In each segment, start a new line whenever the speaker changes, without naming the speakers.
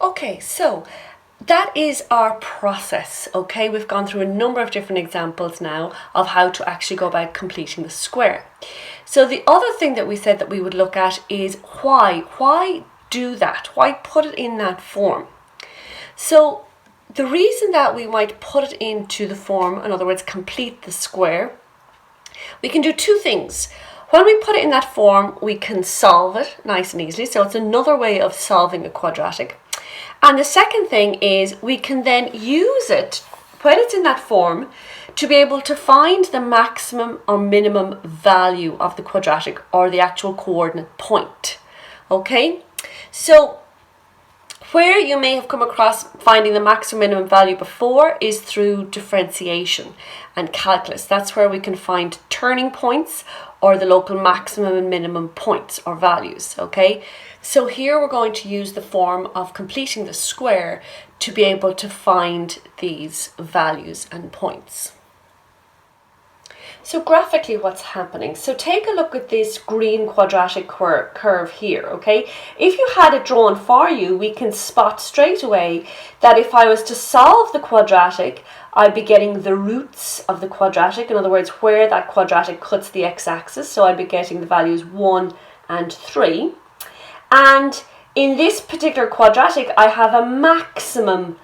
Okay, so that is our process, okay? We've gone through a number of different examples now of how to actually go about completing the square. So the other thing that we said that we would look at is why. Why do that? Why put it in that form? So the reason that we might put it into the form, in other words, complete the square, we can do two things. When we put it in that form, we can solve it nice and easily. So it's another way of solving a quadratic. And the second thing is we can then use it, when it's in that form, to be able to find the maximum or minimum value of the quadratic or the actual coordinate point. Okay, so where you may have come across finding the maximum minimum value before is through differentiation and calculus. That's where we can find turning points or the local maximum and minimum points or values, okay? So here we're going to use the form of completing the square to be able to find these values and points. So graphically what's happening? So take a look at this green quadratic curve here, okay? If you had it drawn for you, we can spot straight away that if I was to solve the quadratic, I'd be getting the roots of the quadratic, in other words, where that quadratic cuts the x-axis, so I'd be getting the values 1 and 3. And in this particular quadratic, I have a maximum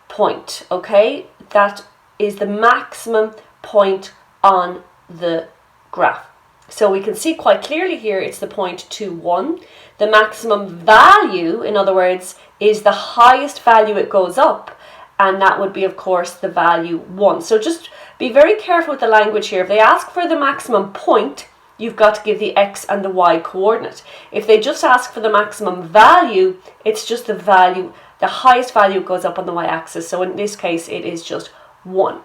point, okay? That is the maximum point on the graph. So we can see quite clearly here it's the point 2, 1. The maximum value, in other words, is the highest value it goes up, and that would be, of course, the value 1. So just be very careful with the language here. If they ask for the maximum point, you've got to give the x and the y coordinate. If they just ask for the maximum value, it's just the value, the highest value goes up on the y-axis. So in this case, it is just 1.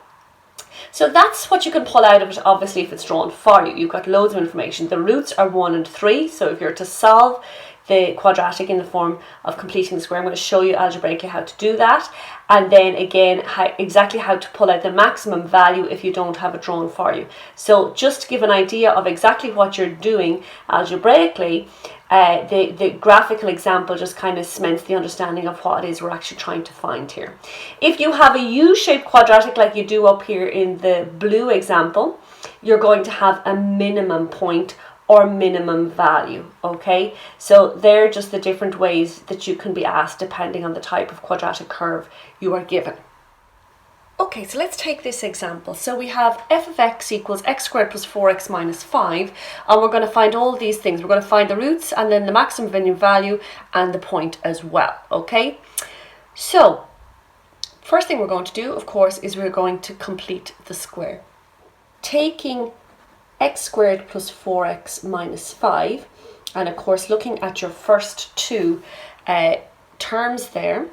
So that's what you can pull out of it, obviously, if it's drawn for you. You've got loads of information. The roots are 1 and 3. So if you're to solve the quadratic in the form of completing the square, I'm going to show you algebraically how to do that. And then again, exactly how to pull out the maximum value if you don't have it drawn for you. So just to give an idea of exactly what you're doing algebraically, the graphical example just kind of cements the understanding of what it is we're actually trying to find here. If you have a U-shaped quadratic like you do up here in the blue example, you're going to have a minimum point or minimum value, okay? So they're just the different ways that you can be asked depending on the type of quadratic curve you are given. Okay, so let's take this example. So we have f of x equals x squared plus 4x minus 5, and we're going to find all these things. We're going to find the roots and then the maximum minimum value and the point as well, okay? So first thing we're going to do, of course, is we're going to complete the square. Taking x squared plus 4x minus 5, and of course looking at your first two terms there,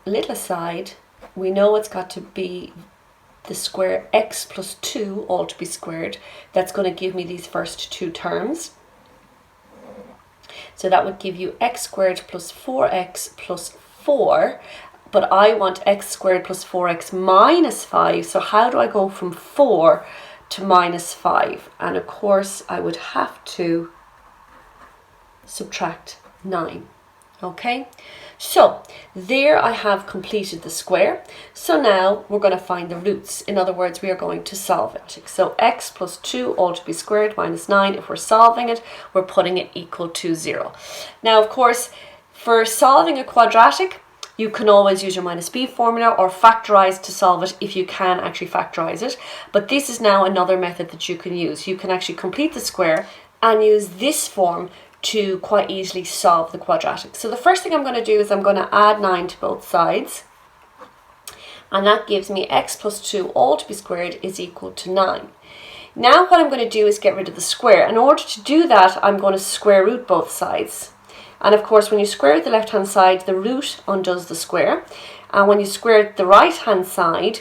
little aside, we know it's got to be the square x plus 2 all to be squared. That's going to give me these first two terms. So that would give you x squared plus 4x plus 4, but I want x squared plus 4x minus 5. So how do I go from 4 to minus 5? And of course I would have to subtract 9. Okay, so there I have completed the square. So now we're going to find the roots. In other words, we are going to solve it. So x plus 2 all to be squared minus 9. If we're solving it, we're putting it equal to 0. Now, of course, for solving a quadratic, you can always use your minus b formula or factorize to solve it if you can actually factorize it. But this is now another method that you can use. You can actually complete the square and use this form to quite easily solve the quadratic. So the first thing I'm going to do is I'm going to add 9 to both sides. And that gives me x plus 2 all to be squared is equal to 9. Now what I'm going to do is get rid of the square. In order to do that, I'm going to square root both sides. And of course, when you square the left-hand side, the root undoes the square. And when you square the right-hand side,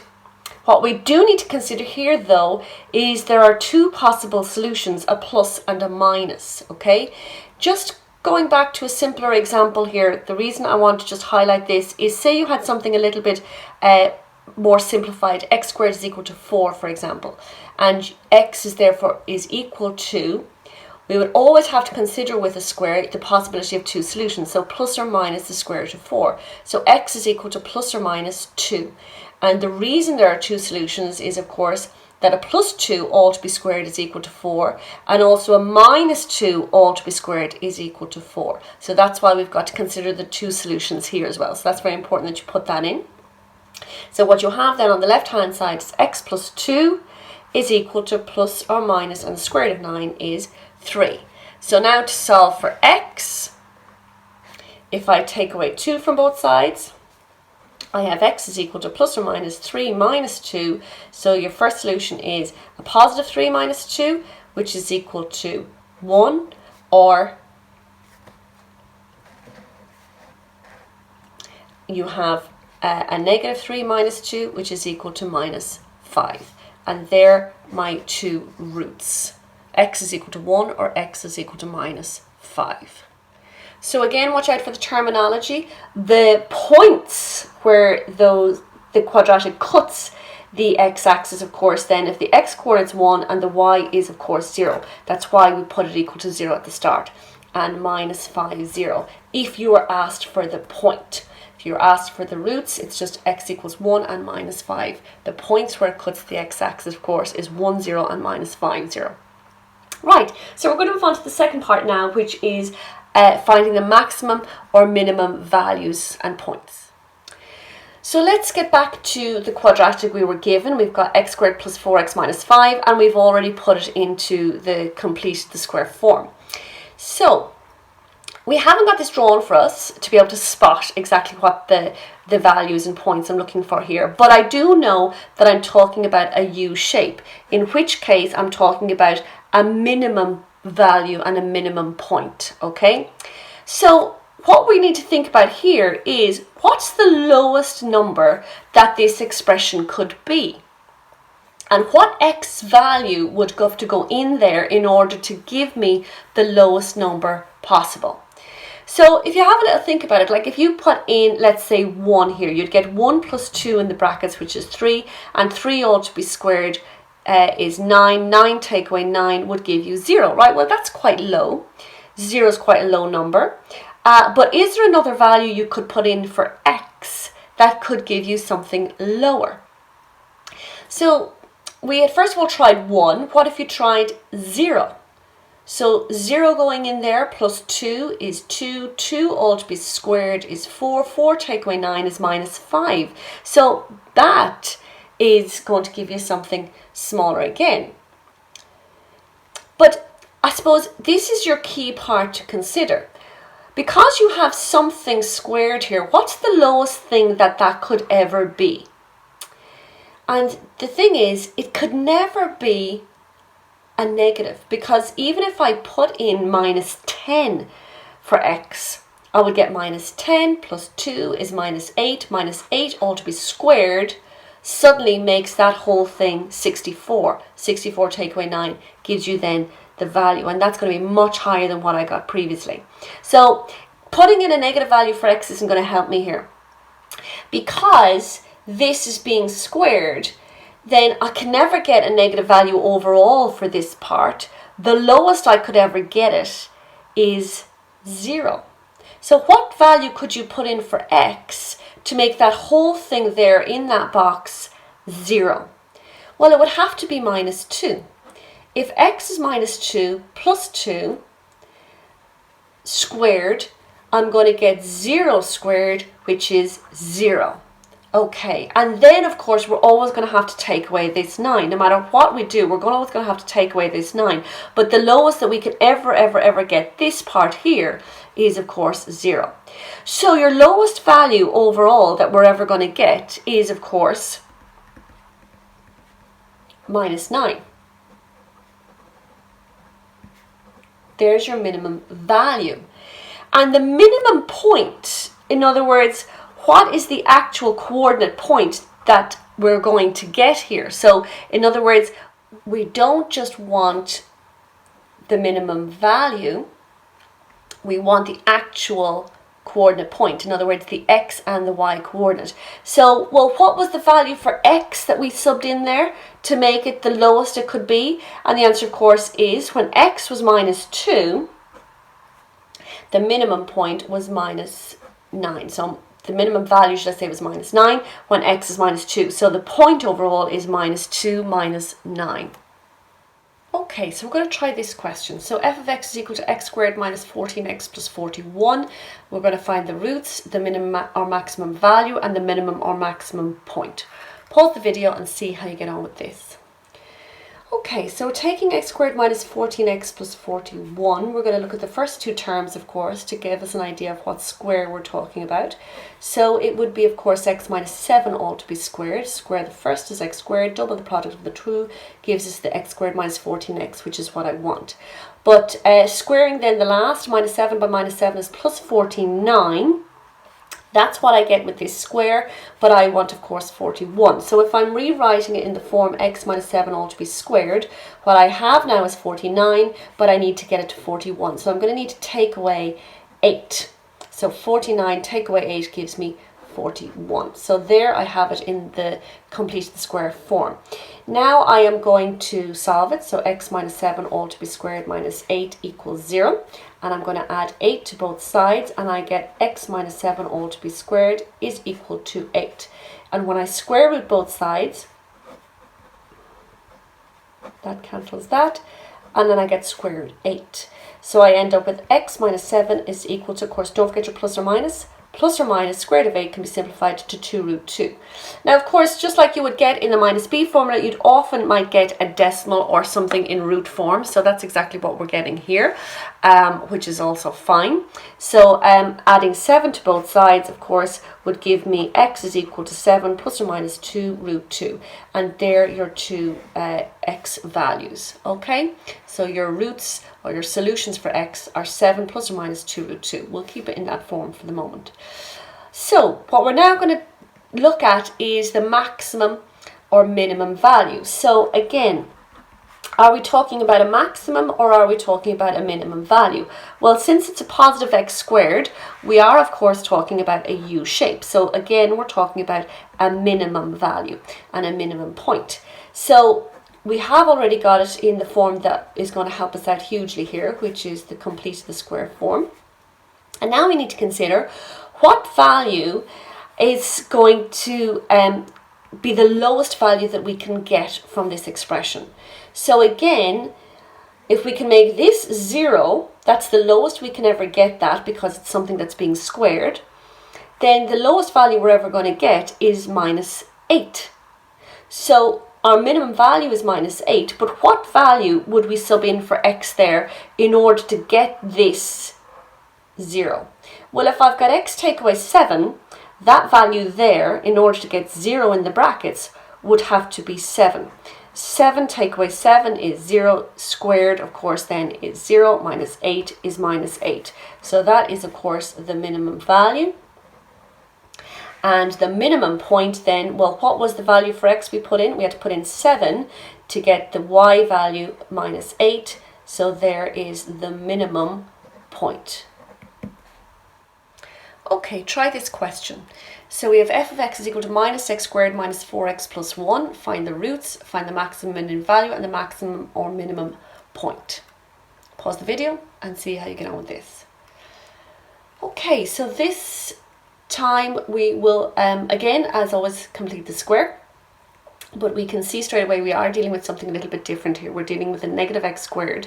what we do need to consider here, though, is there are two possible solutions, a plus and a minus, okay? Just going back to a simpler example here, the reason I want to just highlight this is, say you had something a little bit more simplified, x squared is equal to 4, for example, and x is therefore is equal to, we would always have to consider with a square the possibility of two solutions. So plus or minus the square root of 4. So x is equal to plus or minus 2. And the reason there are two solutions is, of course, that a plus 2 all to be squared is equal to 4, and also a minus 2 all to be squared is equal to 4. So that's why we've got to consider the two solutions here as well. So that's very important that you put that in. So what you'll have then on the left hand side is x plus 2 is equal to plus or minus, and the square root of 9 is 3. So now to solve for x, if I take away 2 from both sides, I have x is equal to plus or minus 3 minus 2. So your first solution is a positive 3 minus 2, which is equal to 1, or you have a negative 3 minus 2, which is equal to minus 5. And they're my two roots. X is equal to 1 or x is equal to minus 5. So again, watch out for the terminology. The points where the quadratic cuts the x-axis, of course, then if the x coordinate's 1 and the y is, of course, 0. That's why we put it equal to 0 at the start. And minus 5, 0. If you are asked for the point. If you're asked for the roots, it's just x equals 1 and minus 5. The points where it cuts the x-axis, of course, is 1, 0 and minus 5, 0. Right, so we're going to move on to the second part now, which is finding the maximum or minimum values and points. So let's get back to the quadratic we were given. We've got x squared plus 4x minus 5, and we've already put it into the square form. So we haven't got this drawn for us to be able to spot exactly what the values and points I'm looking for here, but I do know that I'm talking about a U shape, in which case I'm talking about a minimum value and a minimum point, okay? So what we need to think about here is, what's the lowest number that this expression could be? And what x value would have to go in there in order to give me the lowest number possible? So if you have a little think about it, like if you put in, let's say 1 here, you'd get 1 plus 2 in the brackets, which is 3, and 3 all to be squared is 9. 9 take away 9 would give you 0, right? Well, that's quite low. 0 is quite a low number. But is there another value you could put in for x that could give you something lower? So we had first of all tried 1. What if you tried 0? So 0 going in there plus 2 is 2. 2 all to be squared is 4. 4 take away 9 is minus 5. So that is going to give you something smaller again. But I suppose this is your key part to consider. Because you have something squared here, what's the lowest thing that could ever be? And the thing is, it could never be a negative, because even if I put in minus 10 for x, I would get minus 10 plus 2 is minus 8. Minus 8 all to be squared suddenly makes that whole thing 64. 64 take away 9 gives you then the value, and that's going to be much higher than what I got previously. So putting in a negative value for x isn't going to help me here. Because this is being squared, then I can never get a negative value overall for this part. The lowest I could ever get it is 0. So what value could you put in for x to make that whole thing there in that box 0? Well, it would have to be minus 2. If x is minus 2 plus 2 squared, I'm going to get 0 squared, which is 0. Okay, and then of course we're always going to have to take away this 9. No matter what we do, we're always going to have to take away this 9. But the lowest that we could ever get this part here is of course 0. So your lowest value overall that we're ever going to get is of course minus 9. There's your minimum value. And the minimum point, in other words, what is the actual coordinate point that we're going to get here? So in other words, we don't just want the minimum value, we want the actual coordinate point, in other words the x and the y coordinate. So, well, what was the value for x that we subbed in there to make it the lowest it could be? And the answer, of course, is when x was minus 2, the minimum point was minus 9. So the minimum value, should I say, was minus 9 when x is minus 2. So the point overall is minus 2 minus 9. Okay, so we're going to try this question. So f of x is equal to x squared minus 14x plus 41. We're going to find the roots, the minimum or maximum value, and the minimum or maximum point. Pause the video and see how you get on with this. Okay, so taking x squared minus 14x plus 41, we're going to look at the first two terms, of course, to give us an idea of what square we're talking about. So it would be, of course, x minus 7 all to be squared. Square the first is x squared, double the product of the two gives us the x squared minus 14x, which is what I want. But squaring then the last, minus 7 by minus 7 is plus 49. That's what I get with this square, but I want, of course, 41. So if I'm rewriting it in the form x minus 7 all to be squared, what I have now is 49, but I need to get it to 41. So I'm going to need to take away 8. So 49 take away 8 gives me 41. So there I have it in the complete the square form. Now I am going to solve it. So x minus 7 all to be squared minus 8 equals 0. And I'm going to add 8 to both sides, and I get x minus 7 all to be squared is equal to 8. And when I square root both sides, that cancels that, and then I get square root 8. So I end up with x minus 7 is equal to, of course, don't forget your plus or minus. Plus or minus square root of 8 can be simplified to 2 root 2. Now, of course, just like you would get in the minus b formula, you'd often might get a decimal or something in root form. So that's exactly what we're getting here, which is also fine. So adding 7 to both sides, of course, would give me x is equal to 7 plus or minus 2 root 2. And there are your two x values, okay? So your roots or your solutions for x are 7 plus or minus 2 root 2. We'll keep it in that form for the moment. So what we're now going to look at is the maximum or minimum value. So again, are we talking about a maximum or are we talking about a minimum value? Well, since it's a positive x squared, we are of course talking about a U shape. So again, we're talking about a minimum value and a minimum point. So we have already got it in the form that is going to help us out hugely here, which is the complete of the square form. And now we need to consider what value is going to be the lowest value that we can get from this expression. So again, if we can make this 0, that's the lowest we can ever get that because it's something that's being squared, then the lowest value we're ever going to get is minus 8. So our minimum value is minus 8, but what value would we sub in for x there in order to get this 0? Well, if I've got x take away 7, that value there, in order to get 0 in the brackets, would have to be 7. 7 take away 7 is 0, squared, of course, then is 0, minus 8 is minus 8. So that is, of course, the minimum value. And the minimum point then, well, what was the value for x we put in? We had to put in 7 to get the y value minus 8. So there is the minimum point. Okay, try this question. So we have f of x is equal to minus x squared minus 4x plus 1. Find the roots, find the maximum and minimum value and the maximum or minimum point. Pause the video and see how you get on with this. Okay, so this time we will, again, as always, complete the square. But we can see straight away we are dealing with something a little bit different here. We're dealing with a negative x squared,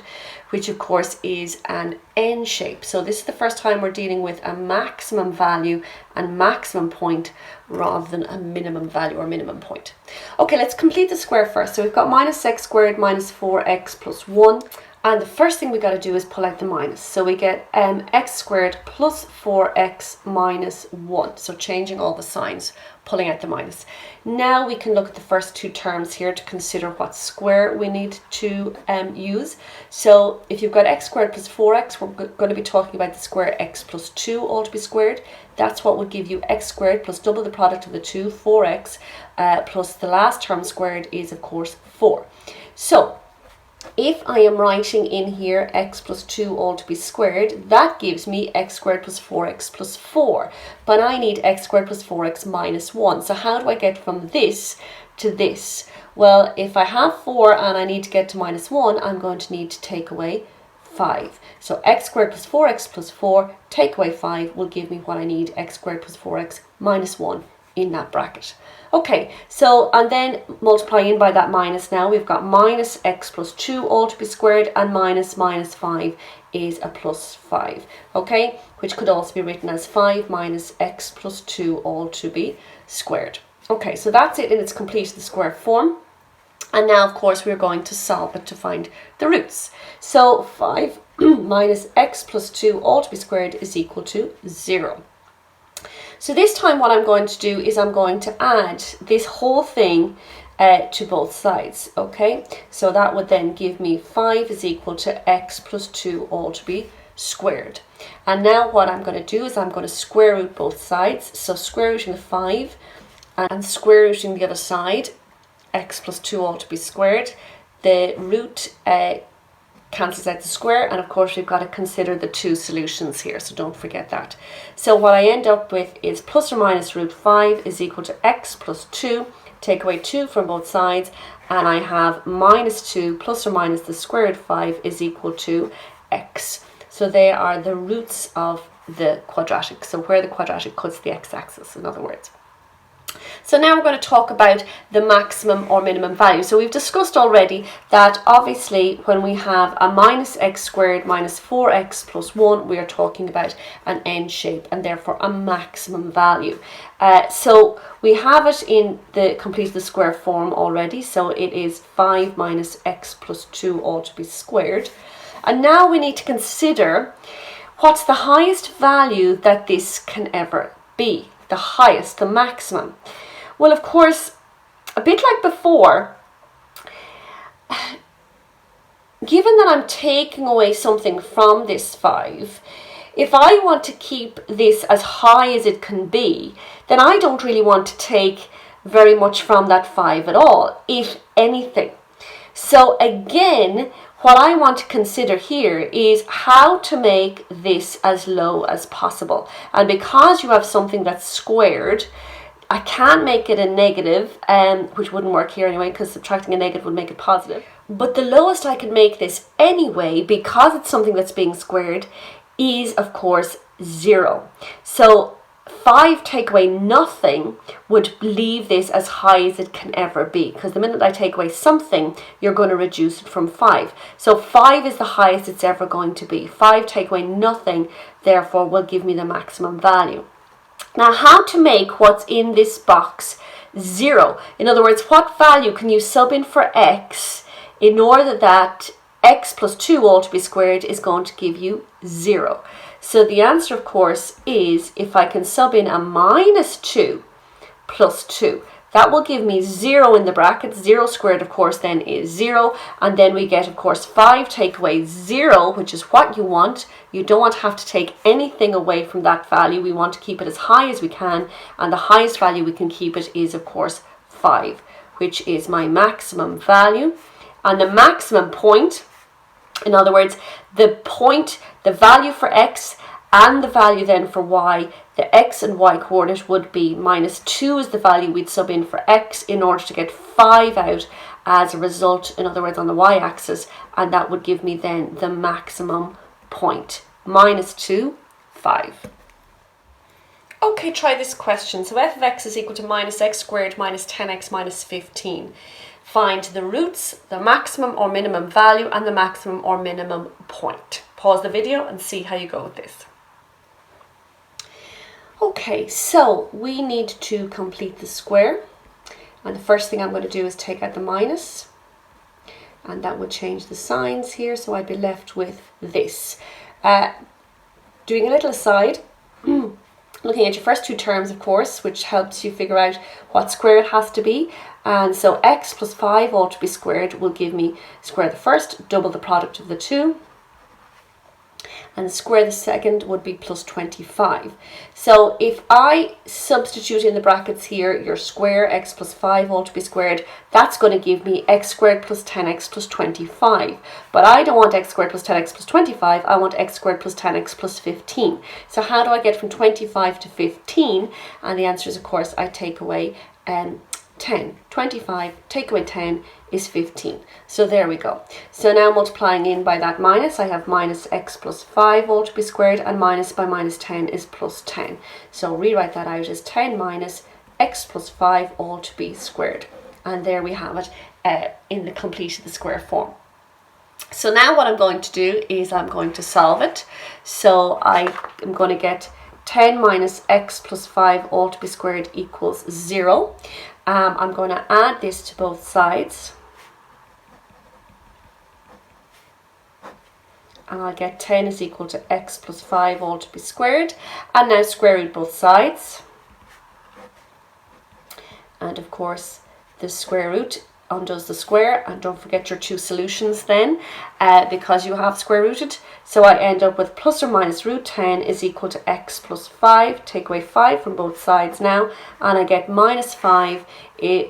which of course is an N shape. So this is the first time we're dealing with a maximum value and maximum point rather than a minimum value or minimum point. Okay, let's complete the square first. So we've got minus x squared minus 4x plus 1. And the first thing we got to do is pull out the minus. So we get x squared plus 4x minus 1. So changing all the signs, pulling out the minus. Now we can look at the first two terms here to consider what square we need to use. So if you've got x squared plus 4x, we're going to be talking about the square x plus 2 all to be squared. That's what would give you x squared plus double the product of the two, 4x, plus the last term squared is, of course, 4. So if I am writing in here x plus 2 all to be squared, that gives me x squared plus 4x plus 4. But I need x squared plus 4x minus 1. So how do I get from this to this? Well, if I have 4 and I need to get to minus 1, I'm going to need to take away 5. So x squared plus 4x plus 4, take away 5 will give me what I need, x squared plus 4x minus 1 in that bracket. Okay, so and then multiply in by that minus now. We've got minus x plus 2 all to be squared, and minus 5 is a plus 5. Okay, which could also be written as 5 minus x plus 2 all to be squared. Okay, so that's it in its completed square form. And now, of course, we're going to solve it to find the roots. So 5 minus x plus 2 all to be squared is equal to 0. So this time what I'm going to do is I'm going to add this whole thing to both sides, okay? So that would then give me 5 is equal to x plus 2 all to be squared. And now what I'm going to do is I'm going to square root both sides. So square rooting the 5 and square rooting the other side, x plus 2 all to be squared. The root cancels out the square, and of course we've got to consider the two solutions here, so don't forget that. So what I end up with is plus or minus root 5 is equal to x plus 2, take away 2 from both sides, and I have minus 2 plus or minus the square root of 5 is equal to x. So they are the roots of the quadratic, so where the quadratic cuts the x-axis, in other words. So now we're going to talk about the maximum or minimum value. So we've discussed already that obviously when we have a minus x squared minus 4x plus 1, we are talking about an end shape and therefore a maximum value. So we have it in the completed square form already. So it is 5 minus x plus 2 all to be squared. And now we need to consider what's the highest value that this can ever be. The highest, the maximum. Well, of course, a bit like before, given that I'm taking away something from this 5, if I want to keep this as high as it can be, then I don't really want to take very much from that 5 at all, if anything. So again, what I want to consider here is how to make this as low as possible. And because you have something that's squared, I can't make it a negative, which wouldn't work here anyway, because subtracting a negative would make it positive. But the lowest I can make this anyway, because it's something that's being squared, is of course 0. So 5 take away nothing would leave this as high as it can ever be, because the minute I take away something, you're going to reduce it from 5. So 5 is the highest it's ever going to be. 5 take away nothing, therefore will give me the maximum value. Now, how to make what's in this box 0? In other words, what value can you sub in for x in order that x plus 2 all to be squared is going to give you 0? So the answer, of course, is if I can sub in a minus 2 plus 2. That will give me 0 in the bracket. 0 squared, of course, then is 0. And then we get, of course, 5 take away 0, which is what you want. You don't want to have to take anything away from that value. We want to keep it as high as we can. And the highest value we can keep it is, of course, 5, which is my maximum value. And the maximum point, in other words, the point, the value for x and the value then for y, the x and y coordinate would be minus 2 is the value we'd sub in for x in order to get 5 out as a result, in other words, on the y-axis, and that would give me then the maximum point. Minus 2, 5. Okay, try this question. So f of x is equal to minus x squared minus 10x minus 15. Find the roots, the maximum or minimum value, and the maximum or minimum point. Pause the video and see how you go with this. Okay, so we need to complete the square. And the first thing I'm going to do is take out the minus. And that would change the signs here, so I'd be left with this. Doing a little aside, looking at your first two terms, of course, which helps you figure out what square it has to be. And so x plus 5 all to be squared will give me square the first, double the product of the two. and the square of the second would be plus 25. So if I substitute in the brackets here your square, x plus 5 all to be squared, that's going to give me x squared plus 10x plus 25. But I don't want x squared plus 10x plus 25, I want x squared plus 10x plus 15. So how do I get from 25 to 15? And the answer is, of course, I take away 10. 25, take away 10 is 15. So there we go. So now multiplying in by that minus, I have minus x plus 5 all to be squared, and minus by minus 10 is plus 10. So rewrite that out as 10 minus x plus 5 all to be squared. And there we have it in the completed the square form. So now what I'm going to do is I'm going to solve it. So I am going to get 10 minus x plus 5 all to be squared equals 0. I'm going to add this to both sides, and I'll get 10 is equal to x plus 5 all to be squared, and now square root both sides, and of course the square root undoes the square, and don't forget your two solutions then, because you have square rooted. So I end up with plus or minus root 10 is equal to x plus 5, take away 5 from both sides now, and I get minus 5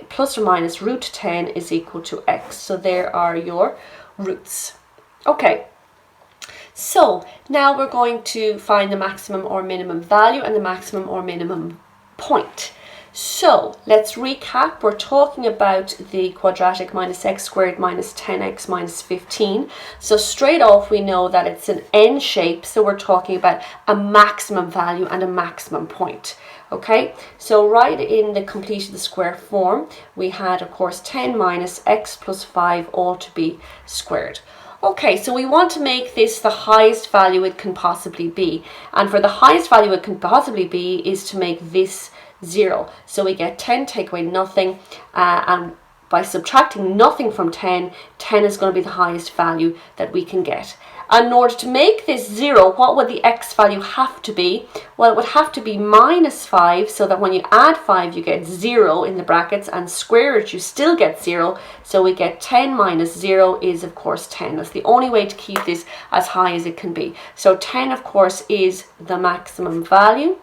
plus or minus root 10 is equal to x. So there are your roots. Okay, so now we're going to find the maximum or minimum value and the maximum or minimum point. So let's recap. We're talking about the quadratic minus x squared minus 10x minus 15. So straight off we know that it's an N shape, so we're talking about a maximum value and a maximum point. Okay, so right in the completed the square form, we had, of course, 10 minus x plus 5 all to be squared. Okay, so we want to make this the highest value it can possibly be. And for the highest value it can possibly be is to make this 0. So we get 10, take away nothing, and by subtracting nothing from 10, 10 is going to be the highest value that we can get. And in order to make this 0, what would the x value have to be? Well, it would have to be minus 5, so that when you add 5 you get 0 in the brackets, and square it you still get 0. So we get 10 minus 0 is, of course, 10. That's the only way to keep this as high as it can be. So 10, of course, is the maximum value.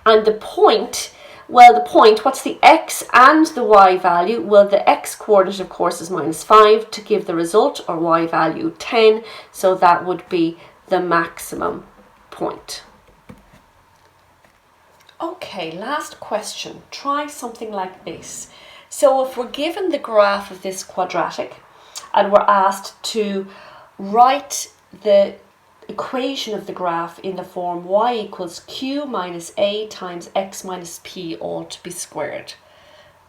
And the point, well, the point, what's the x and the y value? Well, the x coordinate, of course, is minus 5 to give the result, or y value 10. So that would be the maximum point. Okay, last question. Try something like this. So if we're given the graph of this quadratic and we're asked to write the equation of the graph in the form y equals q minus a times x minus p all to be squared.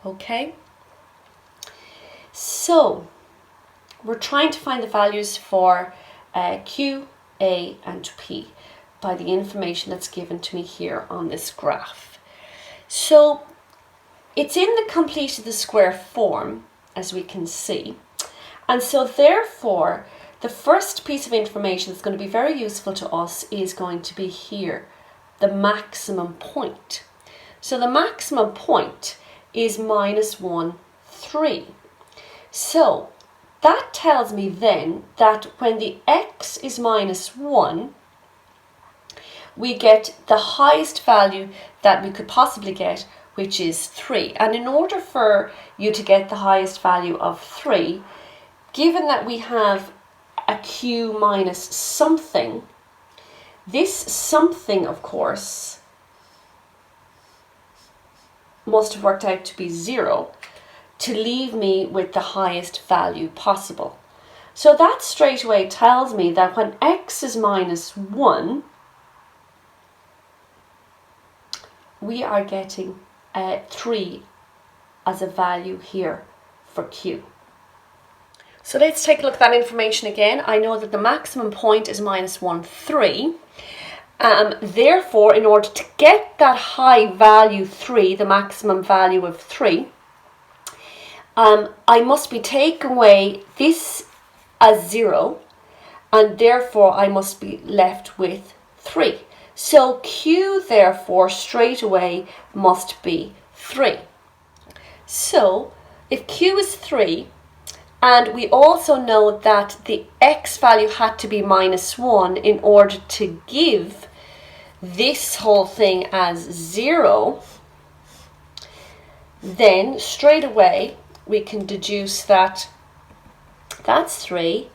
Okay, so we're trying to find the values for q, a and p by the information that's given to me here on this graph. So it's in the completed the square form, as we can see, and so therefore the first piece of information that's going to be very useful to us is going to be here, the maximum point. So the maximum point is minus 1, 3. So that tells me then that when the x is minus 1, we get the highest value that we could possibly get, which is 3. And in order for you to get the highest value of 3, given that we have a q minus something, this something, of course, must have worked out to be 0 to leave me with the highest value possible. So that straight away tells me that when x is minus 1, we are getting 3 as a value here for q. So let's take a look at that information again. I know that the maximum point is minus 1, 3. Therefore, in order to get that high value 3, the maximum value of 3, I must be taking away this as 0, and therefore I must be left with 3. So q, therefore, straight away must be 3. So if q is 3, And we also know that the x value had to be -1 in order to give this whole thing as 0. Then straight away we can deduce that that's 3,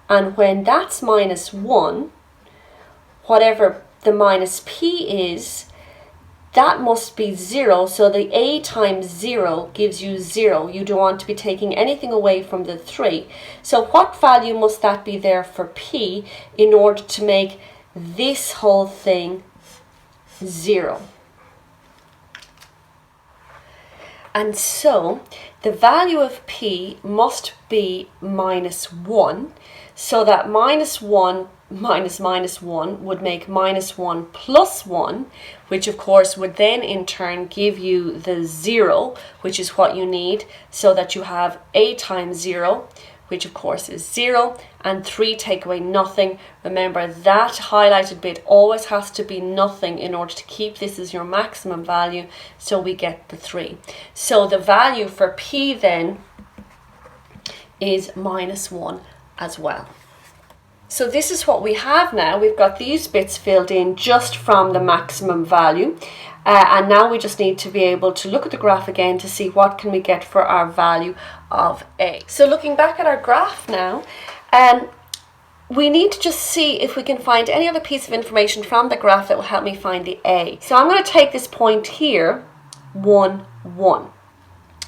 and when that's -1, whatever the minus p is, that must be 0, so the a times 0 gives you 0. You don't want to be taking anything away from the 3. So what value must that be there for p in order to make this whole thing 0? And so the value of p must be -1, so that -1 minus -1 would make -1 plus 1, which of course would then in turn give you the 0, which is what you need, so that you have a times 0, which of course is 0, and 3 take away nothing. Remember, that highlighted bit always has to be nothing in order to keep this as your maximum value, so we get the 3. So the value for p then is -1 as well. So this is what we have now. We've got these bits filled in just from the maximum value. And now we just need to be able to look at the graph again to see what can we get for our value of a. So looking back at our graph now, we need to just see if we can find any other piece of information from the graph that will help me find the a. So I'm going to take this point here, 1, 1.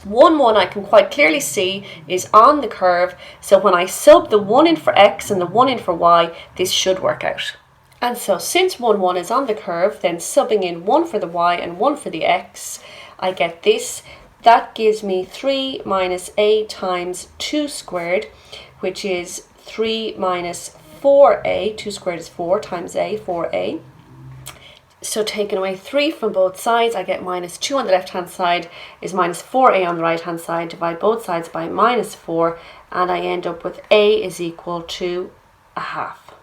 1, 1 I can quite clearly see is on the curve, so when I sub the 1 in for x and the 1 in for y, this should work out. And so since 1, 1 is on the curve, then subbing in 1 for the y and 1 for the x, I get this. That gives me 3 minus a times 2 squared, which is 3 minus 4a, 2 squared is 4 times a, 4a. So taking away 3 from both sides, I get -2 on the left hand side is -4a on the right hand side. Divide both sides by -4, and I end up with a is equal to 1/2.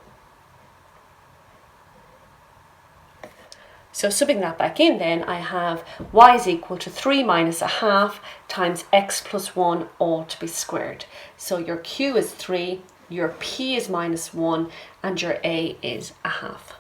So subbing that back in then, I have y is equal to 3 minus 1/2 times x plus 1 all to be squared. So your q is 3, your p is -1, and your a is 1/2.